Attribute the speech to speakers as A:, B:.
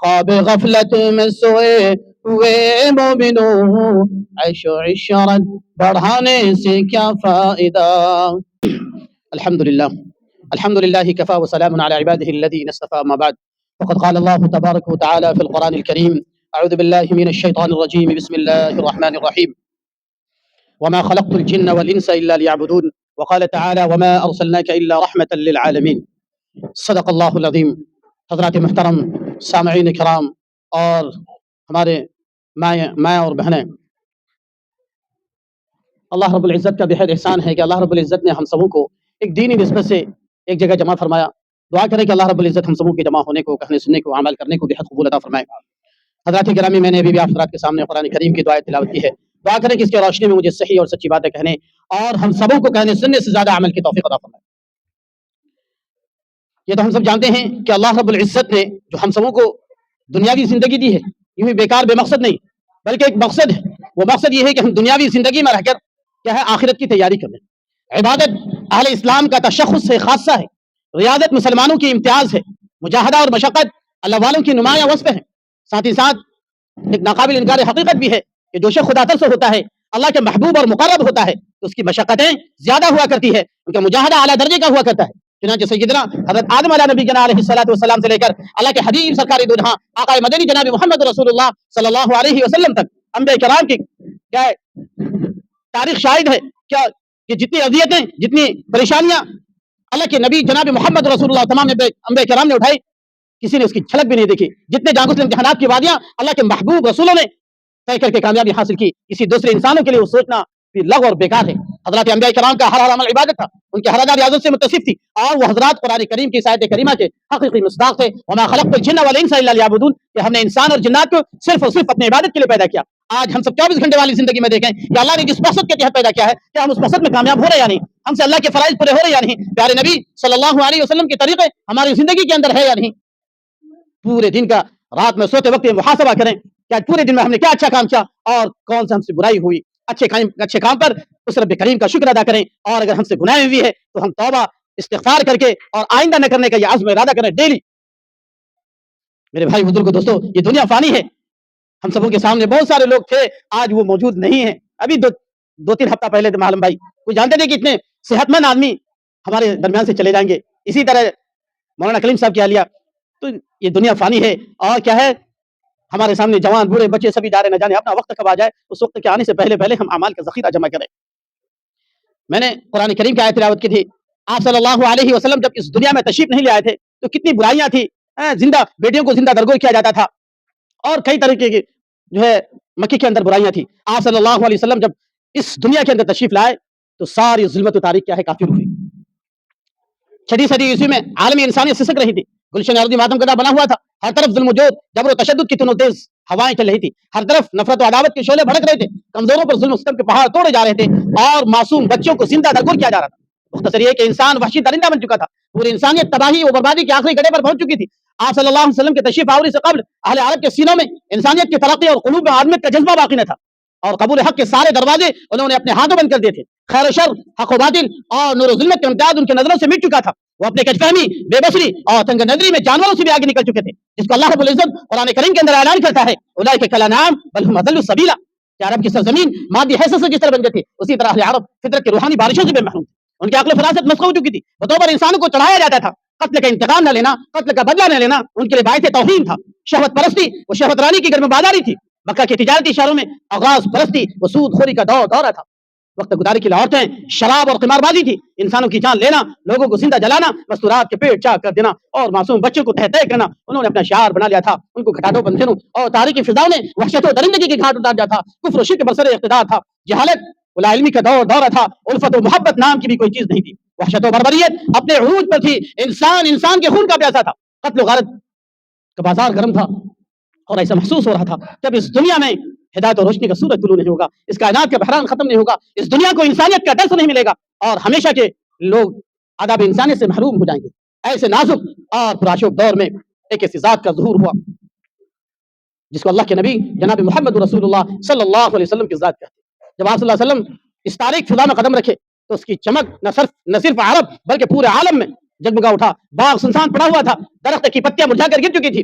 A: خواب غفلت میں سوئے ہوئے مومنوں، عیش و عشرت بڑھانے سے کیا فائدہ۔ الحمد للہ کفا وسلام علی عباده الذین اصطفى، ما بعد، فقد قال الله تبارك وتعالى في القرآن الكريم: أعوذ بالله من الشيطان الرجيم، بسم الله الرحمن الرحيم، وما خلقت الجن والإنس إلا ليعبدون، وقال تعالى: وما أرسلناك إلا رحمة للعالمين۔ صدق اللہ العظیم۔ حضرات محترم سامعین کرام اور ہمارے مائیں اور بہنیں، اللہ رب العزت کا بہت احسان ہے کہ اللہ رب العزت نے ہم سبوں کو ایک دینی نسبت سے ایک جگہ جمع فرمایا۔ دعا کریں کہ اللہ رب العزت ہم سبوں کے جمع ہونے کو، کہنے سننے کو، عمل کرنے کو بہت قبول عطا فرمائے۔ حضرات گرامی، میں نے ابھی بھی آپ حضرات کے سامنے قرآن کریم کی دعائیں تلاوت کی ہے۔ دعا کریں کہ اس کی روشنی میں مجھے صحیح اور سچی باتیں کہنے اور ہم سبوں کو کہنے سننے سے زیادہ عمل کی توفیق عطا فرمائے۔ یہ تو ہم سب جانتے ہیں کہ اللہ رب العزت نے جو ہم سبوں کو دنیاوی زندگی دی ہے، یوں ہی بیکار بے مقصد نہیں، بلکہ ایک مقصد ہے۔ وہ مقصد یہ ہے کہ ہم دنیاوی زندگی میں رہ کر کیا ہے، آخرت کی تیاری کر لیں۔ عبادت اہل اسلام کا تشخص ہے، خاصہ ہے۔ ریاضت مسلمانوں کی امتیاز ہے۔ مجاہدہ اور مشقت اللہ والوں کی نمایاں وصف ہے۔ ساتھ ہی ساتھ ایک ناقابل انکار حقیقت بھی ہے کہ جو شخص خدا تر سے ہوتا ہے، اللہ کے محبوب اور مقرب ہوتا ہے، تو اس کی مشقتیں زیادہ ہوا کرتی ہے، ان کا مجاہدہ اعلیٰ درجے کا ہوا کرتا ہے۔ چنانچہ سیدنا حضرت آدم علیہ نبی جناب علیہ السلام سے لے کر اللہ کے حبیب سرکار دو جہاں آقا مدنی جناب محمد رسول اللہ صلی اللہ علیہ وسلم تک انبیاء کرام کی کیا تاریخ شاہد ہے کیا کہ جتنی اذیتیں، جتنی پریشانیاں اللہ کے نبی جناب محمد رسول اللہ تمام انبیاء کرام نے اٹھائی، کسی نے اس کی جھلک بھی نہیں دیکھی۔ جتنے جانگوس امتحانات کی وادیاں اللہ کے محبوب رسولوں نے طے کر کے کامیابی حاصل کی، کسی دوسرے انسانوں کے لیے وہ سوچنا بھی لغو اور بیکار ہے۔ حضرات انبیاء کرام کا ہر عمل عبادت تھا، ان کے ہر ادا ریاضت سے متصف تھی، اور وہ حضرات قرآن کریم کی آیت کریمہ کے حقیقی مصداق تھے۔ وما خلقت الجن والانس الا لیعبدون، کہ ہم نے انسان اور جنات کو صرف اور صرف اپنی عبادت کے لیے پیدا کیا۔ آج ہم سب 24 گھنٹے والی زندگی میں دیکھیں کہ اللہ نے جس مقصد کے تحت پیدا کیا ہے، کیا ہم اس مقصد میں کامیاب ہو رہے یا نہیں؟ ہم سے اللہ کے فرائض پورے ہو رہے یا نہیں؟ پیارے نبی صلی اللہ علیہ وسلم کے طریقے ہماری زندگی کے اندر ہے یا نہیں؟ پورے دن کا رات میں سوتے وقت محاسبہ کریں کہ آج پورے دن میں ہم نے کیا اچھا کام کیا اور کون سے ہم سے برائی ہوئی۔ اچھے کام پر اس رب کریم کا شکر ادا کریں، اور اگر ہم سے گناہ ہوئی ہے تو ہم توبہ استغفار کر کے اور آئندہ نہ کرنے کا یہ عزم ارادہ کریں ڈیلی۔ میرے بھائی بزرگوں دوستو، یہ دنیا فانی ہے۔ ہم سبوں کے سامنے بہت سارے لوگ تھے، آج وہ موجود نہیں ہیں۔ ابھی دو تین ہفتہ پہلے تو معلوم بھائی کوئی جانتے تھے کہ اتنے صحت مند آدمی ہمارے درمیان سے چلے جائیں گے۔ اسی طرح مولانا کلیم صاحب کی حالیہ۔ تو یہ دنیا فانی ہے، اور کیا ہے، ہمارے سامنے جوان بوڑھے بچے سبھی جا رہے، نہ جانے اپنا وقت کب آ جائے۔ اس وقت کے آنے سے پہلے ہم اعمال کا ذخیرہ جمع کریں۔ میں نے قرآن کریم کی آیت تلاوت کی تھی۔ آپ صلی اللہ علیہ وسلم جب اس دنیا میں تشریف نہیں لے آئے تھے تو کتنی برائیاں تھی، زندہ بیٹیوں کو زندہ درگور کیا جاتا تھا، اور کئی طریقے کی جو ہے مکے کے اندر برائیاں تھی۔ آپ صلی اللہ علیہ وسلم جب اس دنیا کے اندر تشریف لائے تو ساری ظلمت و تاریخ کیا ہے، کافر ہوئی۔ چھٹی صدی عیسوی میں عالمی انسانیت سسک رہی تھی، گلشن ارضی ماتم کدہ بنا ہوا تھا، ہر طرف ظلم و جور، جبر و تشدد کی تنو تیز ہوائیں چل رہی تھی، ہر طرف نفرت و عداوت کے شعلے بھڑک رہے تھے، کمزوروں پر ظلم و ستم کے پہاڑ توڑے جا رہے تھے، اور معصوم بچوں کو زندہ درگور کیا جا رہا تھا۔ مختصر یہ کہ انسان وحشی درندہ بن چکا تھا، پوری انسانیت تباہی و بربادی کے آخری گڑھے پر پہنچ چکی تھی۔ آپ صلی اللہ علیہ وسلم کے تشریف آوری سے قبل اہل عرب کے سینوں میں انسانیت کی ترقی اور قلوب میں آدمیت کا جذبہ باقی نہ تھا، اور قبول حق کے سارے دروازے انہوں نے اپنے ہاتھوں بند کر دیے تھے۔ خیر و شر، حق و باطل اور نور و ظلمت کا امتیاز ان کی نظروں سے مٹ چکا تھا۔ وہ اپنے کج فہمی، بے بصری اور تنگ نظری میں جانوروں سے بھی آگے نکل چکے تھے، جس کو اللہ رب العزت قرآن کریم کے اندر اعلان کرتا ہے: اولئک کالانعام بل هم اضل سبیلا، کہ عرب کی سرزمین مادی حیثیت سے جس طرح بن گئی تھی، اسی طرح اہل عرب فطرت کی روحانی بارشوں سے بے محروم تھے۔ ان کی عقل و فراست مسخ ہو چکی تھی، بطور پر انسانوں کو چڑھایا جاتا تھا۔ قتل کا انتقام نہ لینا، قتل کا بدلہ نہ لینا ان کے لیے باعث توہین تھا۔ شہوت پرستی وہ شہوت رانی کی گرم بازاری تھی۔ مکہ کے تجارتی شہروں میں آغاز پرستی و سود خوری کا دورہ تھا۔ وقت گزاری کی عورتیں شراب اور قمار بازی تھی، انسانوں کی جان لینا، لوگوں کو زندہ جلانا، مستورات کے پیٹ چاک کر دینا، اور معصوم بچوں کو تہہ کرنا انہوں نے اپنا شعار بنا لیا تھا۔ ان کو گھاٹوں بندروں اور تاریخی فضاؤں نے وحشت و درندگی کے گھاٹ اتار دیا تھا۔ کفر و شرک برسر اقتدار تھا، جہالت ولا علمی کا دورہ تھا، الفت و محبت نام کی بھی کوئی چیز نہیں تھی۔ وحشت و بربریت اپنے عروج پر تھی، انسان کے خون کا پیاسا تھا، قتل و غارت کا بازار گرم تھا، اور ایسا محسوس ہو رہا تھا جب اس دنیا میں ہدایت اور روشنی کا سورج طلوع نہیں ہوگا، اس کائنات کا بحران ختم نہیں ہوگا، اس دنیا کو انسانیت کا درس نہیں ملے گا، اور ہمیشہ کے لوگ آداب انسانیت سے محروم ہو جائیں گے۔ ایسے نازک اور پرآشوب دور میں ایک ایسی ذات کا ظہور ہوا جس کو اللہ کے نبی جناب محمد رسول اللہ صلی اللہ علیہ وسلم کی ذات کہتے ہیں۔ جب آپ صلی اللہ علیہ وسلم اس تاریک فضا میں قدم رکھے تو اس کی چمک نہ صرف عرب بلکہ پورے عالم میں جگمگا اٹھا۔ باغ سنسان پڑا ہوا تھا، درخت کی پتیاں مرجھا کر گر چکی تھی،